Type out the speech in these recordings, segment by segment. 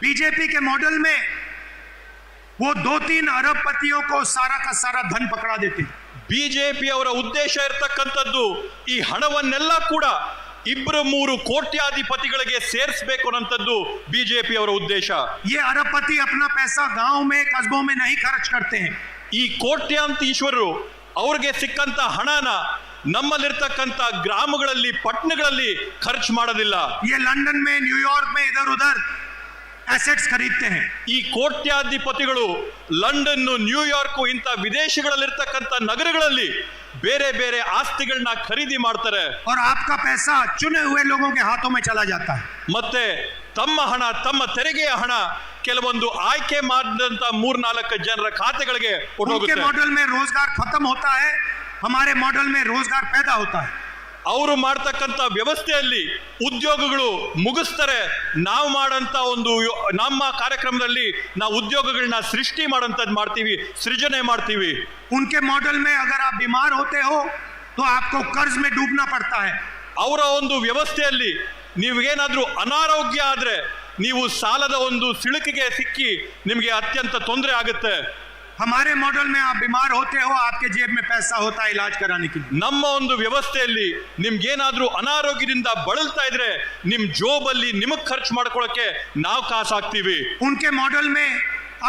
BJP के model में वो 2-3 अरबपतियों को सारा का सारा धन पकड़ा देते। ಬಿಜೆಪಿ ಅವರ ಉದ್ದೇಶ ಇರತಕ್ಕಂಥದ್ದು ಈ ಹಣವನ್ನೆಲ್ಲ ಕೂಡ 2-3 ಕೋಟ್ಯಾಧಿಪತಿಗಳಿಗೆ ಸೇರಿಸಬೇಕು ಅನ್ನೋಂಥದ್ದು ಬಿಜೆಪಿ ಅವರ ಉದ್ದೇಶ. ये अरबपति अपना पैसा गांव में कस्बों में नहीं खर्च करते हैं. ಈ ಕೋಟ್ಯಾಂತೀಶ್ವರರು ಅವ್ರಿಗೆ ಸಿಕ್ಕಂತ ಹಣನ ನಮ್ಮಲ್ಲಿರ್ತಕ್ಕಂಥ ಗ್ರಾಮಗಳಲ್ಲಿ ಪಟ್ಟಣಗಳಲ್ಲಿ ಖರ್ಚು ಮಾಡೋದಿಲ್ಲ. ये लंदन में न्यूयॉर्क में इधर उधर एसेट्स खरीदते हैं. ಈ ಕೋಟ್ಯಾಧಿಪತಿಗಳು ಲಂಡನ್ ನ್ಯೂಯಾರ್ಕ್ ಇಂಥ ವಿದೇಶಗಳಲ್ಲಿರ್ತಕ್ಕಂಥ ನಗರಗಳಲ್ಲಿ ಬೇರೆ ಬೇರೆ ಆಸ್ತಿಗಳನ್ನ ಖರೀದಿ ಮಾಡ್ತಾರೆ. और आपका पैसा चुने हुए लोगों के हाथों में चला जाता है. ಮತ್ತೆ ತಮ್ಮ ಹಣ ತಮ್ಮ ತೆರಿಗೆಯ ಹಣ ಕೆಲವೊಂದು ಆಯ್ಕೆ ಮಾಡಿದಂತ 3-4 ಜನರ ಖಾತೆಗಳಿಗೆ उनके मॉडल में रोजगार खत्म होता है, हमारे मॉडल में रोजगार पैदा होता है. ಅವರು ಮಾಡ್ತಕ್ಕಂಥ ವ್ಯವಸ್ಥೆಯಲ್ಲಿ ಉದ್ಯೋಗಗಳು ಮುಗಿಸ್ತಾರೆ. ನಾವು ಮಾಡಂತ ಒಂದು ನಮ್ಮ ಕಾರ್ಯಕ್ರಮದಲ್ಲಿ ನಾವು ಉದ್ಯೋಗಗಳನ್ನ ಸೃಷ್ಟಿ ಮಾಡೋಂಥದ್ದು ಮಾಡ್ತೀವಿ, ಸೃಜನೆ ಮಾಡ್ತೀವಿ. उनके मॉडल में अगर आप बीमार होते हो तो आपको कर्ज में डूबना पड़ता है. ಅವರ ಒಂದು ವ್ಯವಸ್ಥೆಯಲ್ಲಿ ನೀವೇನಾದ್ರೂ ಅನಾರೋಗ್ಯ ಆದ್ರೆ ನೀವು ಸಾಲದ ಒಂದು ಸಿಳುಕಿಗೆ ಸಿಕ್ಕಿ ನಿಮಗೆ ಅತ್ಯಂತ ತೊಂದರೆ ಆಗುತ್ತೆ. हमारे मॉडल में आप बीमार होते हो, आपके जेब में पैसा होता है इलाज कराने के लिए. ನಮ್ಮ ಒಂದು ವ್ಯವಸ್ಥೆಯಲ್ಲಿ ನಿಮ್ಗೇನಾದ್ರೂ ಅನಾರೋಗ್ಯದಿಂದ ಬಳಲ್ತಾ ಇದ್ರೆ ನಿಮ್ ಜೋಬಲ್ಲಿ ನಿಮಗ್ ಖರ್ಚು ಮಾಡ್ಕೊಳ್ಳೋಕೆ ನಾವು ಕಾಸು ಹಾಕ್ತೀವಿ. उनके मॉडल में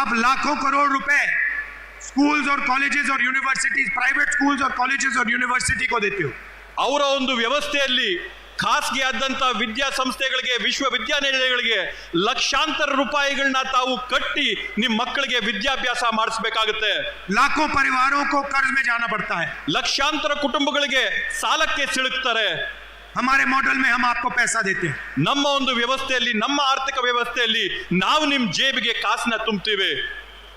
आप लाखों करोड़ रुपए स्कूल्स और कॉलेजेस और यूनिवर्सिटीज, प्राइवेट स्कूल्स और कॉलेजेस और यूनिवर्सिटी को देते हो. ಅವರ ಒಂದು ವ್ಯವಸ್ಥೆಯಲ್ಲಿ ಖಾಸಗಿ ಆದಂತ ವಿದ್ಯಾಸಂಸ್ಥೆಗಳಿಗೆ, ವಿಶ್ವವಿದ್ಯಾನಿಲಯಗಳಿಗೆ ಲಕ್ಷಾಂತರ ರೂಪಾಯಿಗಳನ್ನ ತಾವು ಕಟ್ಟಿ ನಿಮ್ಮ ಮಕ್ಕಳಿಗೆ ವಿದ್ಯಾಭ್ಯಾಸ ಮಾಡಿಸಬೇಕಾಗುತ್ತೆ. लाखों परिवारों को कर्ज में जाना पड़ता है. ಲಕ್ಷಾಂತರ ಕುಟುಂಬಗಳಿಗೆ ಸಾಲಕ್ಕೆ ಸಿಲುಕ್ತಾರೆ. हमारे मॉडल में हम आपको पैसा देते हैं. ನಮ್ಮ ಒಂದು ವ್ಯವಸ್ಥೆಯಲ್ಲಿ, ನಮ್ಮ ಆರ್ಥಿಕ ವ್ಯವಸ್ಥೆಯಲ್ಲಿ ನಾವು ನಿಮ್ ಜೇಬಿಗೆ ಕಾಸನ್ನ ತುಂಬ್ತೀವಿ.